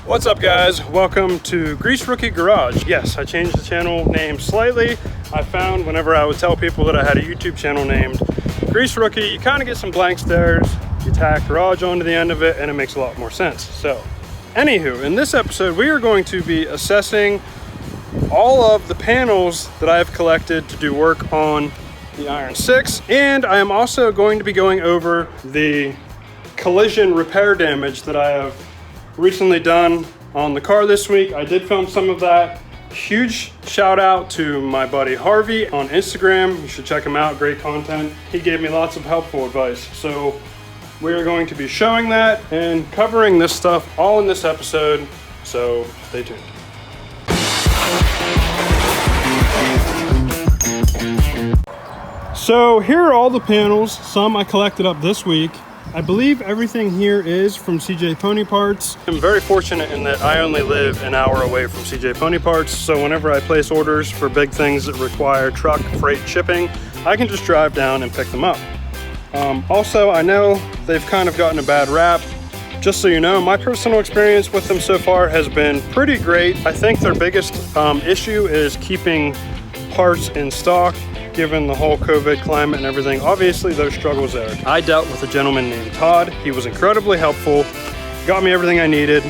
What's up, guys? Welcome to Grease Rookie Garage. Yes, I changed the channel name slightly. I found whenever I would tell people that I had a YouTube channel named Grease Rookie, you kind of get some blank stares, you tack garage onto the end of it, and it makes a lot more sense. So, anywho, in this episode, we are going to be assessing all of the panels that I have collected to do work on the Iron 6, and I am also going to be going over the collision repair damage that I have recently done on the car this week. I did film some of that. Huge shout out to my buddy Harvey on Instagram. You should check him out, great content. He gave me lots of helpful advice. So we're going to be showing that and covering this stuff all in this episode. So stay tuned. So here are all the panels. Some I collected up this week. I believe everything here is from CJ Pony Parts. I'm very fortunate in that I only live an hour away from CJ Pony Parts, so whenever I place orders for big things that require truck freight shipping, I can just drive down and pick them up. Also, I know they've kind of gotten a bad rap. Just so you know, my personal experience with them so far has been pretty great. I think their biggest issue is keeping parts in stock, given the whole COVID climate and everything. Obviously, there's struggles there. I dealt with a gentleman named Todd. He was incredibly helpful, got me everything I needed,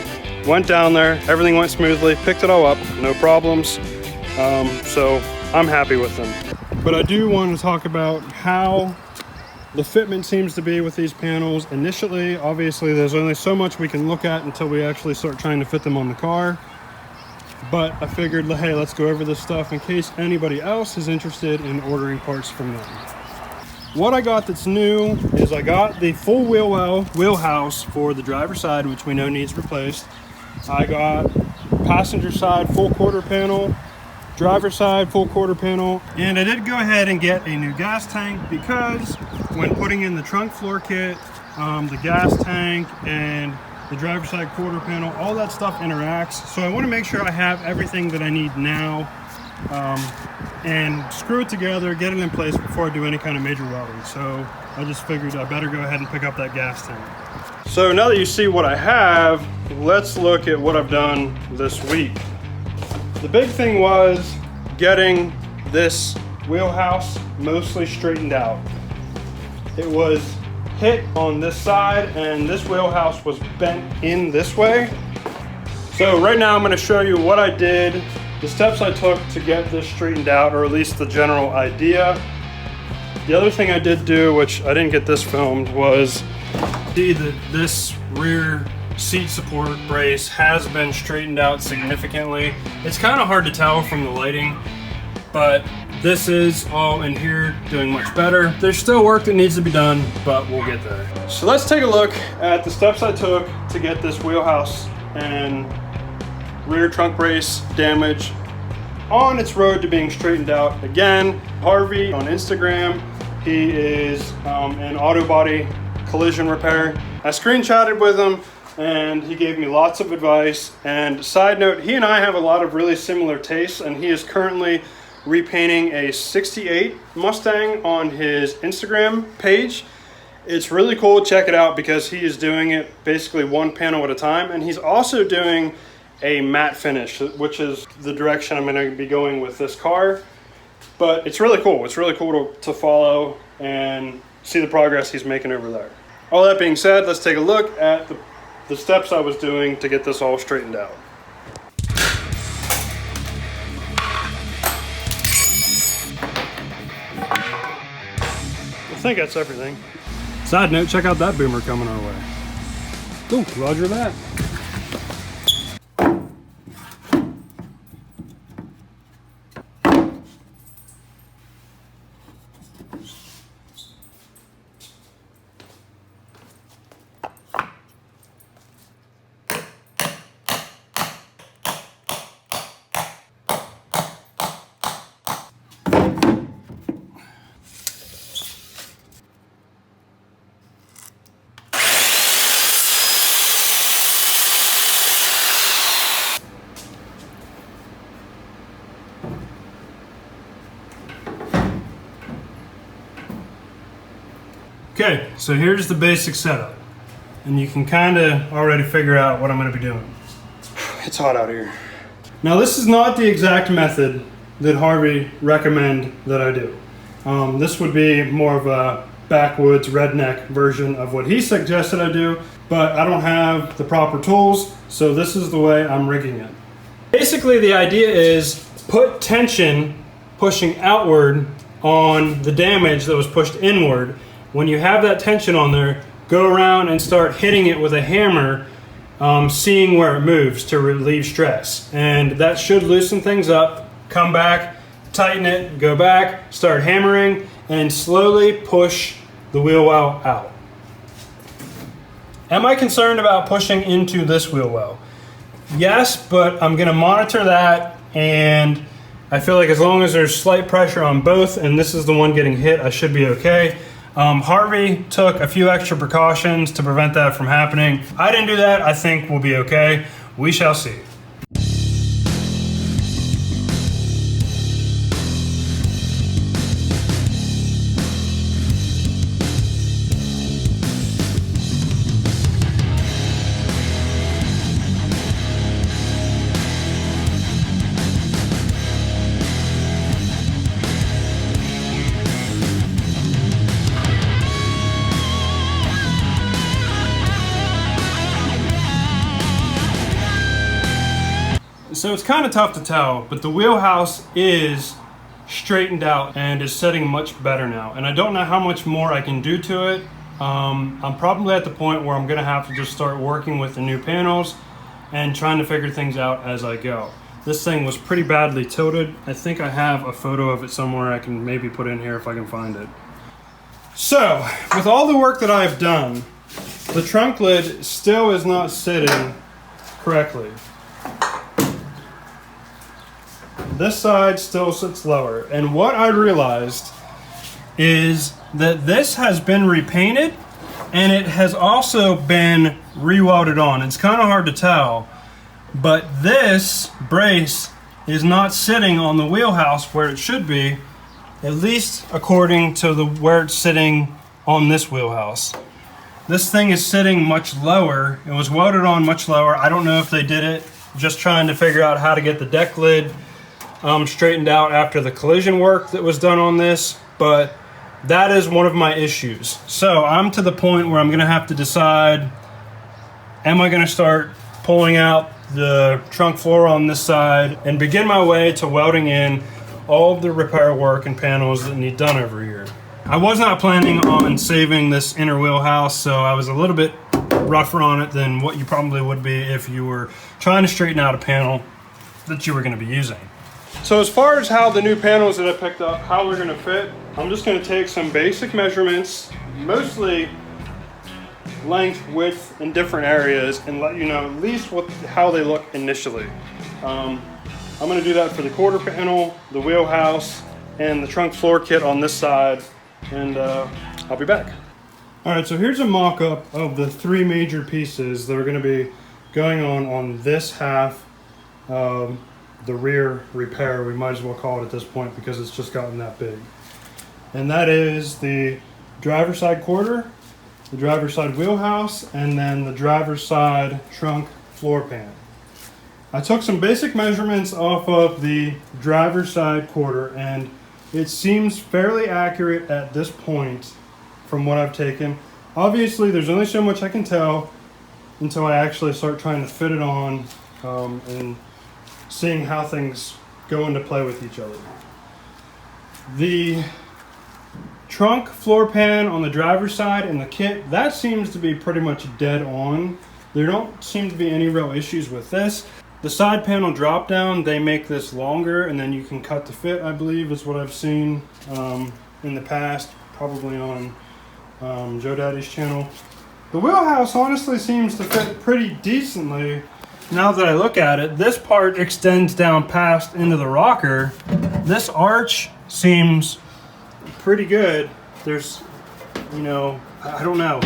went down there, everything went smoothly, picked it all up, no problems. So I'm happy with them. But I do want to talk about how the fitment seems to be with these panels. Initially, obviously, there's only so much we can look at until we actually start trying to fit them on the car. But I figured, hey, let's go over this stuff in case anybody else is interested in ordering parts from them. What I got that's new is I got the full wheel well wheelhouse for the driver's side, which we know needs replaced. I got passenger side full quarter panel, driver's side full quarter panel, and I did go ahead and get a new gas tank because when putting in the trunk floor kit, the gas tank and the driver's side quarter panel, all that stuff interacts. So I want to make sure I have everything that I need now and screw it together, get it in place before I do any kind of major welding. So I just figured I better go ahead and pick up that gas tank. So now that you see what I have, let's look at what I've done this week. The big thing was getting this wheelhouse mostly straightened out. It was hit on this side and this wheelhouse was bent in this way. So right now I'm going to show you what I did, the steps I took to get this straightened out, or at least the general idea. The other thing I did do, which I didn't get this filmed, was see that this rear seat support brace has been straightened out significantly. It's kind of hard to tell from the lighting, but this is all in here doing much better. There's still work that needs to be done, but we'll get there. So let's take a look at the steps I took to get this wheelhouse and rear trunk brace damage on its road to being straightened out. Again, Harvey on Instagram, he is in auto body collision repair. I screenshotted with him and he gave me lots of advice. And side note, he and I have a lot of really similar tastes, and he is currently repainting a 68 Mustang on his Instagram page. It's really cool, check it out, because he is doing it basically one panel at a time, and he's also doing a matte finish, which is the direction I'm going to be going with this car. But it's really cool. It's really cool to follow and see the progress he's making over there. All that being said, let's take a look at the steps I was doing to get this all straightened out. I think that's everything. Side note, check out that boomer coming our way. Ooh, roger that. Okay, so here's the basic setup, and you can kind of already figure out what I'm going to be doing. it's hot out here. Now this is not the exact method that Harvey recommend that I do. This would be more of a backwoods redneck version of what he suggested I do, but I don't have the proper tools, so this is the way I'm rigging it. Basically the idea is put tension pushing outward on the damage that was pushed inward. When you have that tension on there, go around and start hitting it with a hammer, seeing where it moves to relieve stress. And that should loosen things up. Come back, tighten it, go back, start hammering, and slowly push the wheel well out. Am I concerned about pushing into this wheel well? Yes, but I'm gonna monitor that, and I feel like as long as there's slight pressure on both and this is the one getting hit, I should be okay. Harvey took a few extra precautions to prevent that from happening. I didn't do that. I think we'll be okay. We shall see. So it's kind of tough to tell, but the wheelhouse is straightened out and is setting much better now. And I don't know how much more I can do to it. I'm probably at the point where I'm gonna have to just start working with the new panels and trying to figure things out as I go. This thing was pretty badly tilted. I think I have a photo of it somewhere I can maybe put in here if I can find it. So, with all the work that I've done, the trunk lid still is not sitting correctly. This side still sits lower, and what I realized is that this has been repainted and it has also been re-welded on. It's kind of hard to tell, but this brace is not sitting on the wheelhouse where it should be, at least according to where it's sitting on this wheelhouse. This thing is sitting much lower. It was welded on much lower. I don't know if they did it just trying to figure out how to get the deck lid straightened out after the collision work that was done on this, but that is one of my issues. So I'm to the point where I'm gonna have to decide, am I gonna start pulling out the trunk floor on this side and begin my way to welding in all of the repair work and panels that need done over here. I was not planning on saving this inner wheelhouse, so I was a little bit rougher on it than what you probably would be if you were trying to straighten out a panel that you were gonna be using. So as far as how the new panels that I picked up, how they're gonna fit, I'm just gonna take some basic measurements, mostly length, width, in different areas, and let you know at least how they look initially. I'm gonna do that for the quarter panel, the wheelhouse, and the trunk floor kit on this side, and I'll be back. All right, so here's a mock-up of the three major pieces that are gonna be going on this half of the rear repair, we might as well call it at this point because it's just gotten that big. And that is the driver's side quarter, the driver's side wheelhouse, and then the driver's side trunk floor pan. I took some basic measurements off of the driver's side quarter, and it seems fairly accurate at this point from what I've taken. Obviously, there's only so much I can tell until I actually start trying to fit it on and seeing how things go into play with each other. The trunk floor pan on the driver's side and the kit, that seems to be pretty much dead on. There don't seem to be any real issues with this. The side panel drop down, they make this longer and then you can cut to fit, I believe is what I've seen in the past, probably on Joe Daddy's channel. The wheelhouse honestly seems to fit pretty decently. Now that I look at it, this part extends down past into the rocker. This arch seems pretty good. There's, you know, I don't know.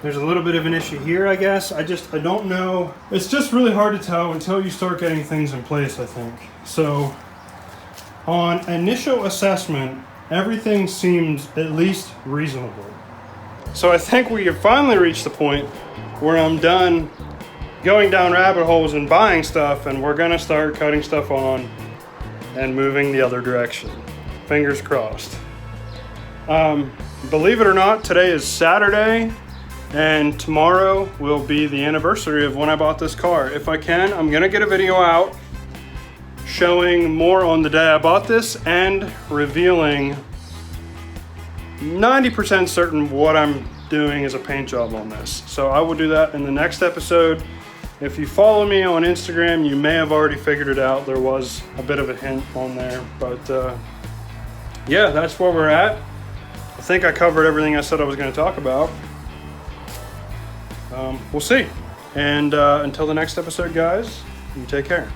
There's a little bit of an issue here, I guess. I don't know. It's just really hard to tell until you start getting things in place, I think. So on initial assessment, everything seems at least reasonable. So I think we have finally reached the point where I'm done going down rabbit holes and buying stuff, and we're gonna start cutting stuff on and moving the other direction. Fingers crossed. Believe it or not, today is Saturday, and tomorrow will be the anniversary of when I bought this car. If I can, I'm gonna get a video out showing more on the day I bought this and revealing 90% certain what I'm doing as a paint job on this. So I will do that in the next episode. If you follow me on Instagram, you may have already figured it out. There was a bit of a hint on there, but yeah, that's where we're at. I think I covered everything I said I was going to talk about. We'll see. And until the next episode, guys, you take care.